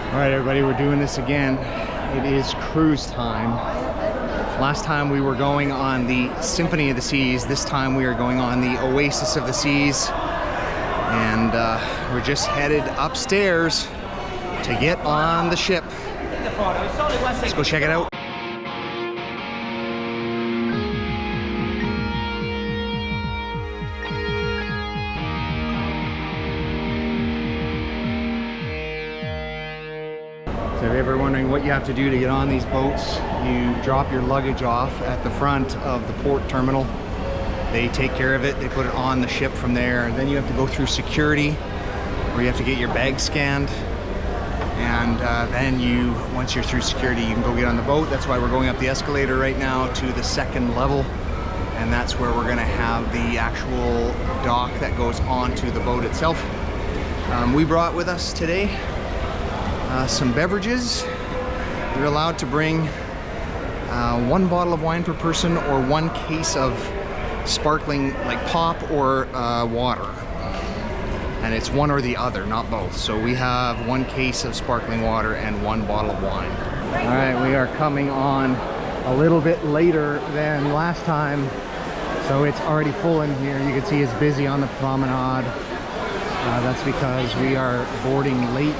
All right, everybody, we're doing this again. It is cruise time. Last time we were going on the Symphony of the Seas. This time we are going on the Oasis of the Seas. And we're just headed upstairs to get on the ship. Let's go check it out. So if you're ever wondering what you have to do to get on these boats, you drop your luggage off at the front of the port terminal. They take care of it, they put it on the ship from there, and then you have to go through security where you have to get your bag scanned. And then once you're through security, you can go get on the boat. That's why we're going up the escalator right now to the second level. And that's where we're gonna have the actual dock that goes onto the boat itself. We brought with us today some beverages. You're allowed to bring 1 bottle of wine per person or 1 case of sparkling like pop or water. And it's one or the other, not both. So we have 1 case of sparkling water and 1 bottle of wine. All right, we are coming on a little bit later than last time. So it's already full in here. You can see it's busy on the promenade. That's because we are boarding late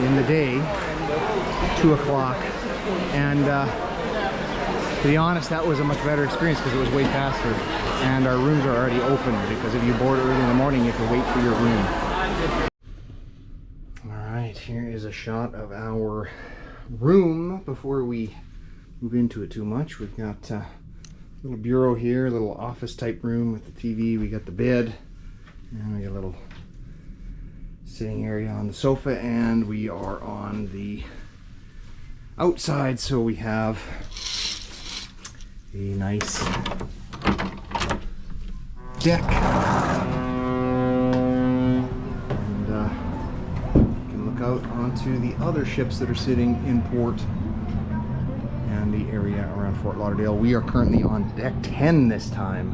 in the day, 2 o'clock, and to be honest, that was a much better experience because it was way faster, and our rooms are already open, because if you board early in the morning you have to wait for your room. All right, here is a shot of our room before we move into it too much. We've got a little bureau here, a little office type room with the TV. We got the bed, and we got a little sitting area on the sofa, and we are on the outside, so we have a nice deck, and you can look out onto the other ships that are sitting in port and the area around Fort Lauderdale. We are currently on deck 10 this time.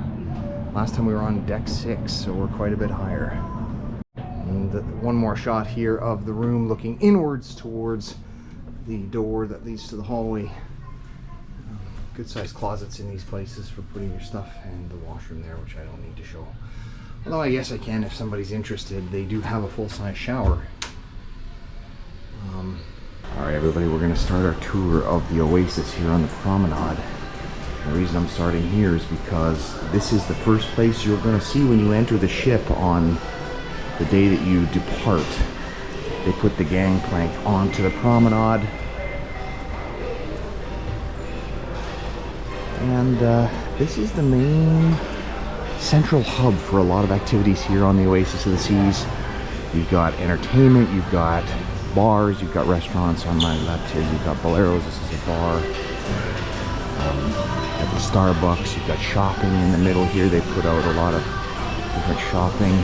Last time we were on deck 6, so we're quite a bit higher. And one more shot here of the room looking inwards towards the door that leads to the hallway. Good sized closets in these places for putting your stuff, and the washroom there, which I don't need to show. Although I guess I can if somebody's interested. They do have a full-size shower. Alright, everybody, we're going to start our tour of the Oasis here on the promenade. The reason I'm starting here is because this is the first place you're going to see when you enter the ship on the day that you depart. They put the gangplank onto the promenade, and this is the main central hub for a lot of activities here on the Oasis of the Seas. You've got entertainment, you've got bars, you've got restaurants on my left here. You've got Bolero's, this is a bar. At the Starbucks, you've got shopping in the middle here. They put out a lot of different shopping.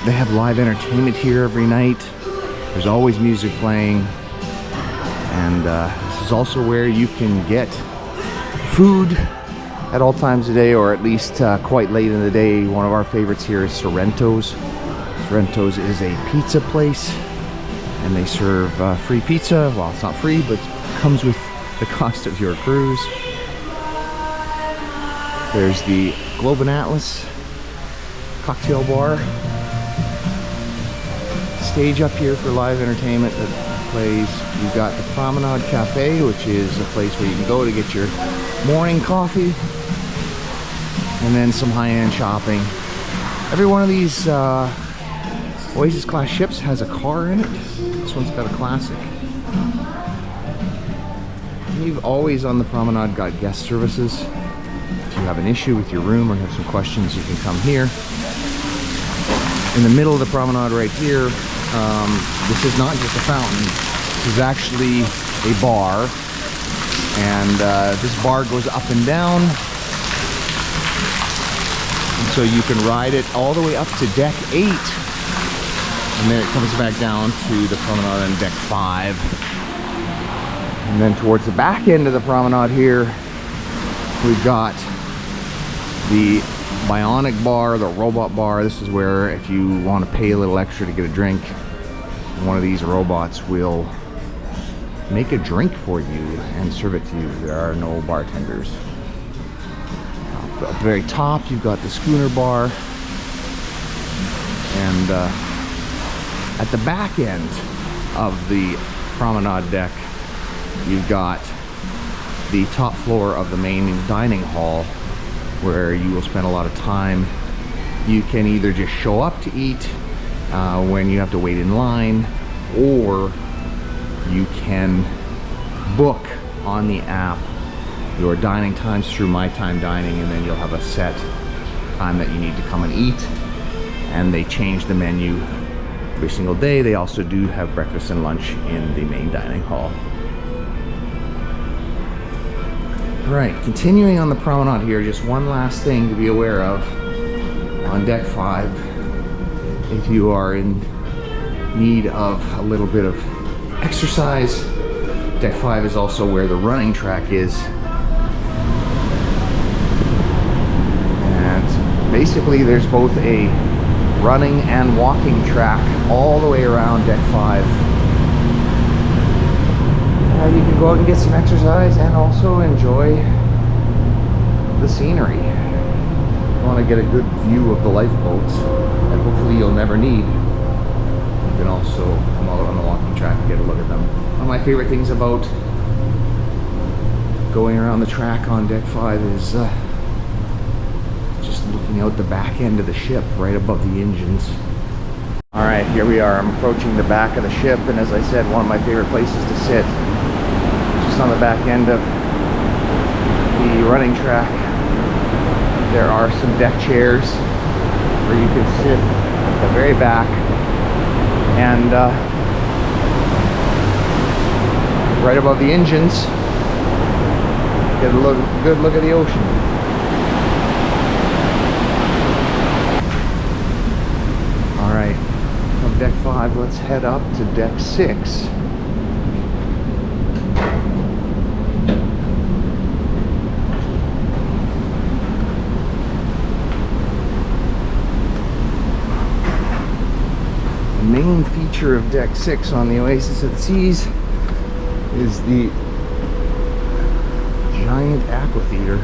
They have live entertainment here every night. There's always music playing. And this is also where you can get food at all times of day, or at least quite late in the day. One of our favorites here is Sorrento's. Sorrento's is a pizza place, and they serve free pizza. Well, it's not free, but it comes with the cost of your cruise. There's the Globe and Atlas cocktail bar. Stage up here for live entertainment that plays. You've got the Promenade Cafe, which is a place where you can go to get your morning coffee, and then some high-end shopping. Every one of these Oasis class ships has a car in it. This one's got a classic. And you've always on the promenade got guest services. If you have an issue with your room or have some questions, you can come here. In the middle of the promenade right here, this is not just a fountain. This is actually a bar, and this bar goes up and down, and so you can ride it all the way up to deck 8, and then it comes back down to the promenade on deck 5. And then towards the back end of the promenade here, we've got the bionic bar, the robot bar. This is where if you want to pay a little extra to get a drink, one of these robots will make a drink for you and serve it to you. There are no bartenders. At the very top, you've got the schooner bar, and at the back end of the promenade deck, you've got the top floor of the main dining hall, where you will spend a lot of time. You can either just show up to eat when you have to wait in line, or you can book on the app your dining times through My Time Dining, and then you'll have a set time that you need to come and eat. And they change the menu every single day. They also do have breakfast and lunch in the main dining hall. All right, continuing on the promenade here, just one last thing to be aware of on deck 5. If you are in need of a little bit of exercise, deck 5 is also where the running track is. And basically there's both a running and walking track all the way around deck 5. You can go out and get some exercise and also enjoy the scenery. You want to get a good view of the lifeboats that hopefully you'll never need. You can also come out on the walking track and get a look at them. One of my favorite things about going around the track on deck 5 is just looking out the back end of the ship right above the engines. All right, here we are. I'm approaching the back of the ship, and as I said, one of my favorite places to sit, just on the back end of the running track. There are some deck chairs where you can sit at the very back and right above the engines, get a good look at the ocean. All right, from deck 5, let's head up to deck 6. The main feature of deck 6 on the Oasis at Seas is the giant Aqua Theater.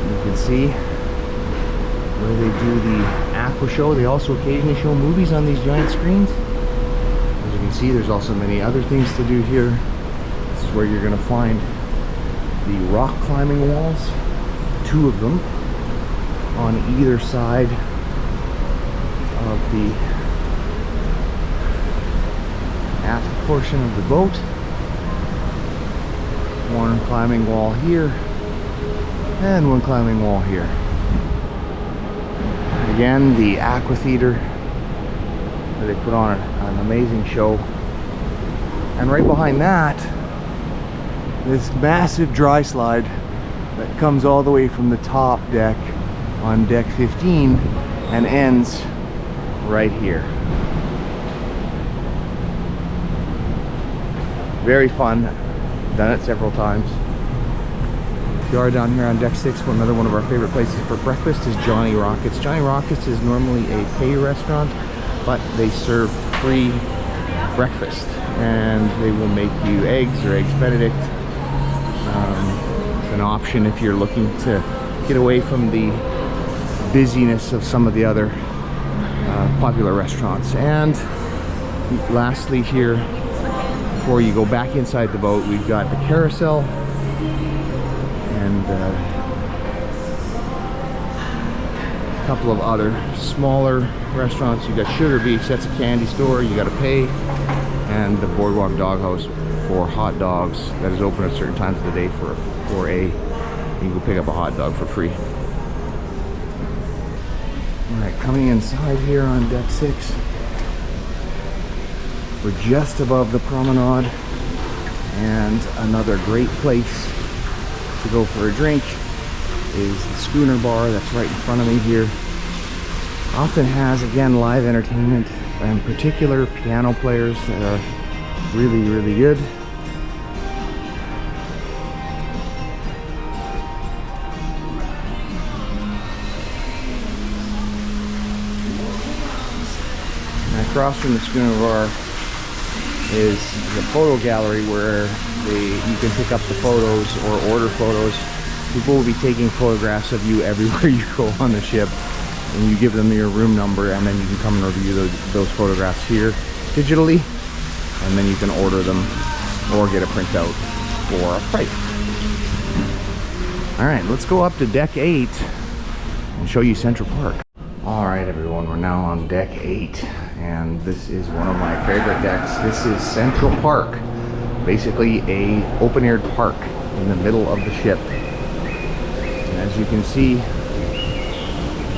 You can see where they do the Aqua show. They also occasionally show movies on these giant screens. As you can see, there's also many other things to do here. This is where you're going to find the rock climbing walls, 2 of them on either side of the aft portion of the boat. One climbing wall here and one climbing wall here. Again, the Aqua Theater, where they put on an amazing show. And right behind that, this massive dry slide that comes all the way from the top deck on deck 15 and ends right here. Very fun. Done it several times. If you are down here on deck 6, another one of our favorite places for breakfast is Johnny Rockets. Johnny Rockets is normally a pay restaurant, but they serve free breakfast, and they will make you eggs or eggs benedict. It's an option if you're looking to get away from the busyness of some of the other popular restaurants. And lastly here, before you go back inside the boat, we've got the carousel and a couple of other smaller restaurants. You got Sugar Beach, that's a candy store, you got to pay, and the Boardwalk Doghouse for hot dogs that is open at certain times of the day for you can go pick up a hot dog for free. Alright, coming inside here on deck 6, we're just above the promenade, and another great place to go for a drink is the Schooner Bar that's right in front of me here. Often has, again, live entertainment, and particular piano players that are really, really good. across from the schooner is the photo gallery where you can pick up the photos or order photos. People will be taking photographs of you everywhere you go on the ship, and you give them your room number, and then you can come and review those photographs here digitally, and then you can order them or get a printout for a price. All right, let's go up to deck 8 and show you Central Park. All right, everyone, we're now on deck 8, and this is one of my favorite decks. This is Central Park, basically a open-air park in the middle of the ship. And as you can see,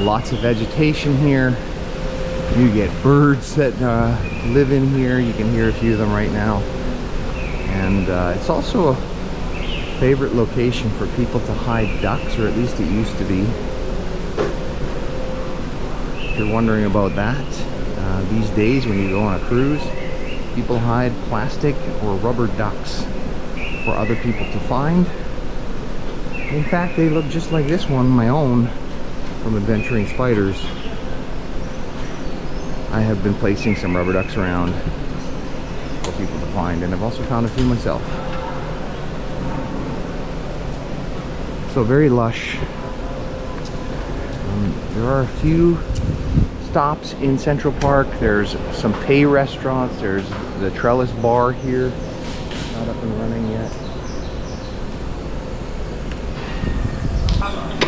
lots of vegetation here. You get birds that live in here. You can hear a few of them right now. And it's also a favorite location for people to hide ducks, or at least it used to be. If you're wondering about that, these days when you go on a cruise, people hide plastic or rubber ducks for other people to find. In fact, they look just like this one, my own, from Adventuring Spiders. I have been placing some rubber ducks around for people to find, and I've also found a few myself. So very lush. There are a few stops in Central Park. There's some pay restaurants. There's the Trellis Bar here, not up and running yet.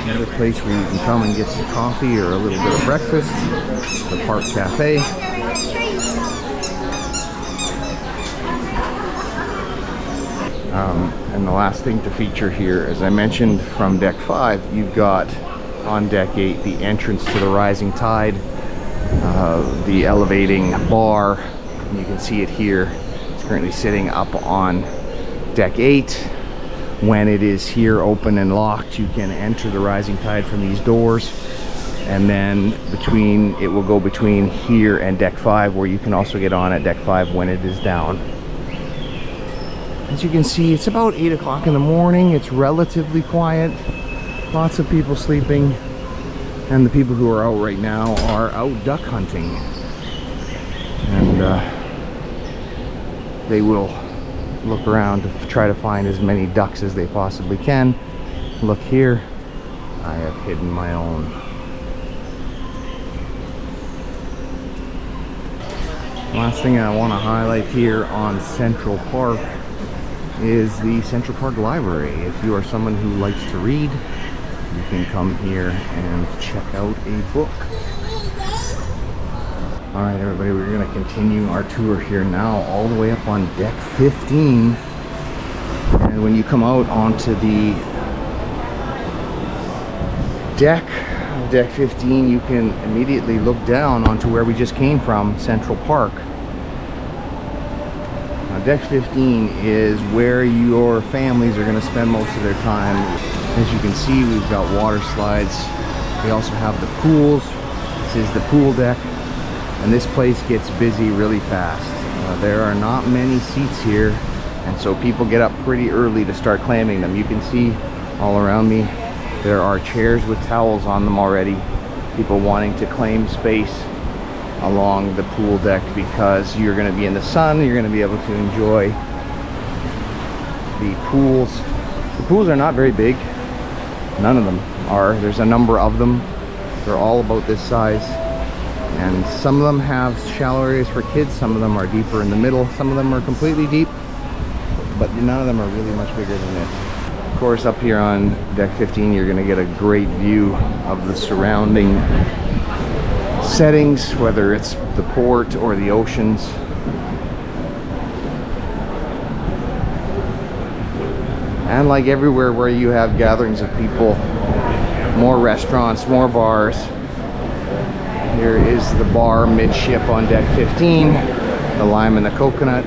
Another place where you can come and get some coffee or a little bit of breakfast, the Park Cafe. And the last thing to feature here, as I mentioned, from deck 5, you've got on deck 8 the entrance to the rising tide, the elevating bar. And you can see it here. It's currently sitting up on deck 8. When it is here open and locked, you can enter the rising tide from these doors, and then it will go between here and deck 5, where you can also get on at deck 5 when it is down. As you can see, it's about 8 o'clock in the morning. It's relatively quiet, lots of people sleeping, and the people who are out right now are out duck hunting, and they will look around to try to find as many ducks as they possibly can. Look here, I have hidden my own. Last thing I want to highlight here on Central Park is the Central Park Library. If you are someone who likes to read, you can come here and check out a book. All right, everybody, we're going to continue our tour here now all the way up on deck 15. And when you come out onto the deck 15, you can immediately look down onto where we just came from, Central Park. Now, deck 15 is where your families are going to spend most of their time. As you can see, we've got water slides. We also have the pools. This is the pool deck. And this place gets busy really fast. There are not many seats here, and so people get up pretty early to start claiming them. You can see all around me, there are chairs with towels on them already. People wanting to claim space along the pool deck because you're going to be in the sun, you're going to be able to enjoy the pools. The pools are not very big. None of them are. There's a number of them. They're all about this size. And some of them have shallow areas for kids, some of them are deeper in the middle, some of them are completely deep, but none of them are really much bigger than this. Of course, up here on deck 15, you're going to get a great view of the surrounding settings, whether it's the port or the oceans. And like everywhere where you have gatherings of people, more restaurants, more bars. Here is the bar midship on deck 15, the lime and the coconut.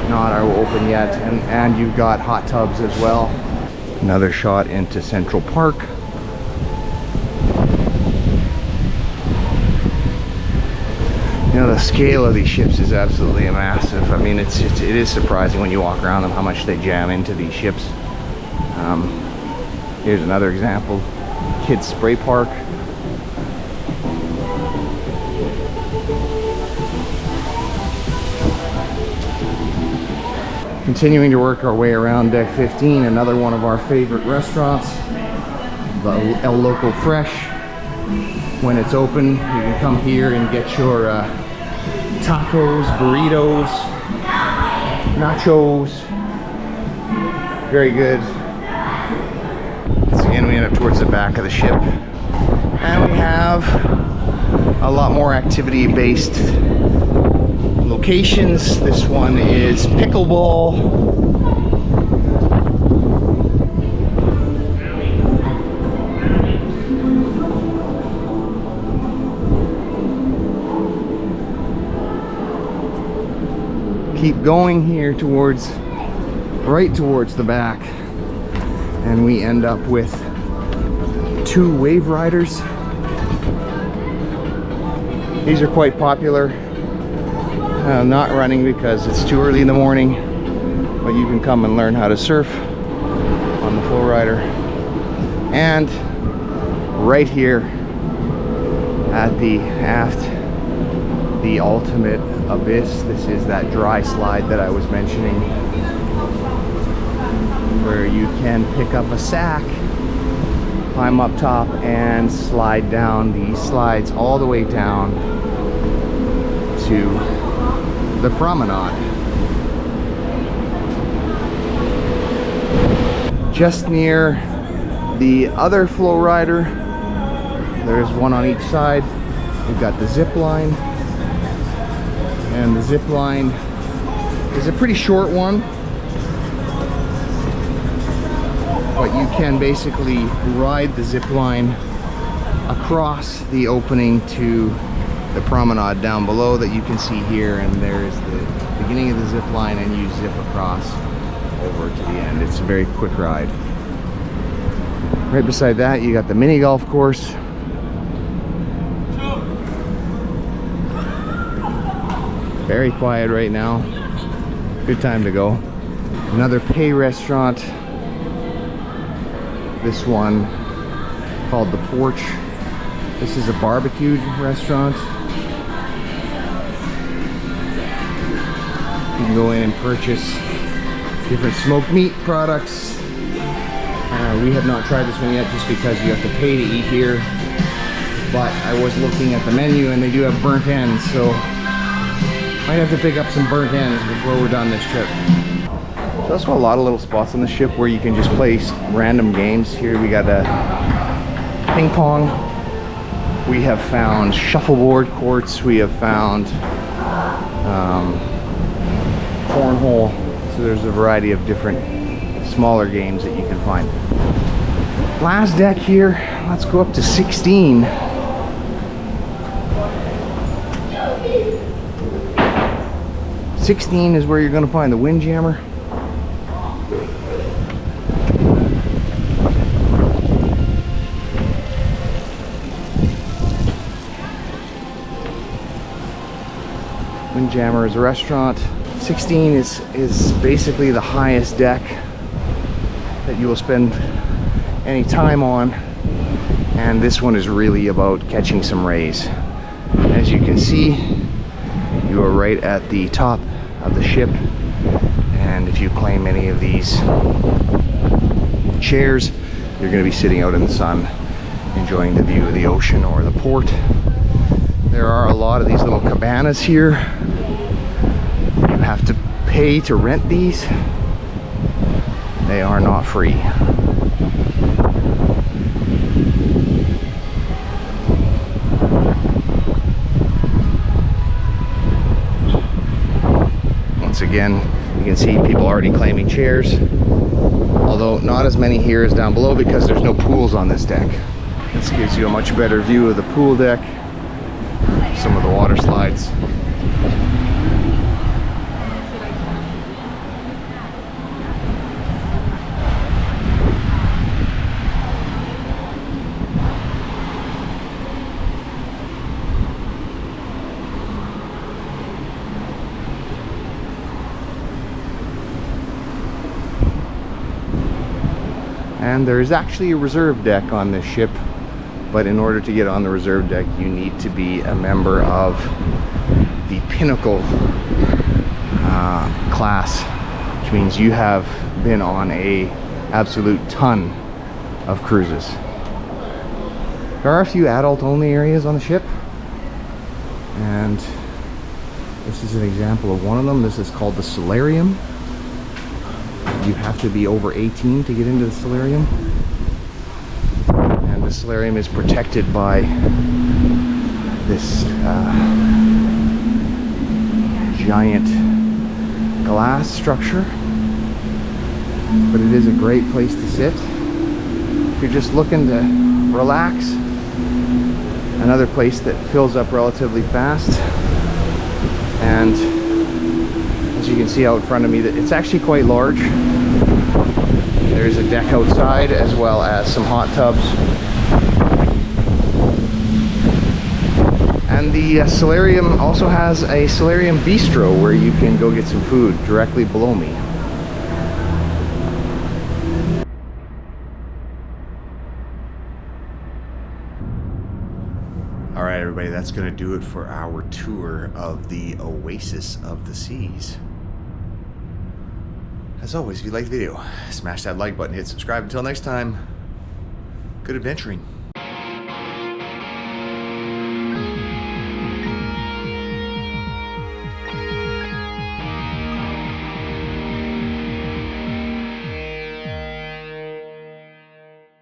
Not open yet, and you've got hot tubs as well. Another shot into Central Park. You know, the scale of these ships is absolutely massive. I mean, it is surprising when you walk around them how much they jam into these ships. Here's another example, kids spray park. Continuing to work our way around deck 15, another one of our favorite restaurants, the El Loco Fresh. When it's open, you can come here and get your tacos, burritos, nachos. Very good. So again, we end up towards the back of the ship, and we have a lot more activity-based locations. This one is pickleball. Keep going here towards, right towards the back, and we end up with 2 wave riders. These are quite popular. Not running because it's too early in the morning, but you can come and learn how to surf on the FlowRider. And right here at the aft, the ultimate abyss. This is that dry slide that I was mentioning, where you can pick up a sack, climb up top, and slide down these slides all the way down to the Promenade. Just near the other FlowRider, there's one on each side. We've got the zip line, and the zip line is a pretty short one, but you can basically ride the zip line across the opening to the Promenade down below that you can see here, and there's the beginning of the zip line, and you zip across over to the end. It's a very quick ride. Right beside that, you got the mini golf course. Very quiet right now. Good time to go. Another pay restaurant. This one called The Porch. This is a barbecued restaurant. You can go in and purchase different smoked meat products. We have not tried this one yet just because you have to pay to eat here. But I was looking at the menu and they do have burnt ends, so might have to pick up some burnt ends before we're done this trip. There's also a lot of little spots on the ship where you can just play random games. Here we got a ping pong. We have found shuffleboard courts. We have found cornhole. So there's a variety of different smaller games that you can find. Last deck here, let's go up to 16. '16 is where you're going to find the Windjammer. Windjammer is a restaurant. 16 is basically the highest deck that you will spend any time on, and this one is really about catching some rays. As you can see, you are right at the top of the ship, and if you claim any of these chairs, you're going to be sitting out in the sun enjoying the view of the ocean or the port. There are a lot of these little cabanas here. You have to pay to rent these. They are not free. Once again, you can see people already claiming chairs, although not as many here as down below because there's no pools on this deck. This gives you a much better view of the pool deck, some of the water slides. And there is actually a reserve deck on this ship, but in order to get on the reserve deck, you need to be a member of the Pinnacle class, which means you have been on a absolute ton of cruises. There are a few adult-only areas on the ship, and this is an example of one of them. This is called the solarium. You have to be over 18 to get into the solarium. And the solarium is protected by this giant glass structure. But it is a great place to sit. If you're just looking to relax, another place that fills up relatively fast. And as you can see out in front of me, that it's actually quite large. There's a deck outside as well as some hot tubs. And the solarium also has a solarium bistro where you can go get some food directly below me. Alright everybody, that's going to do it for our tour of the Oasis of the Seas. As always, if you liked the video, smash that like button, hit subscribe. Until next time, good adventuring.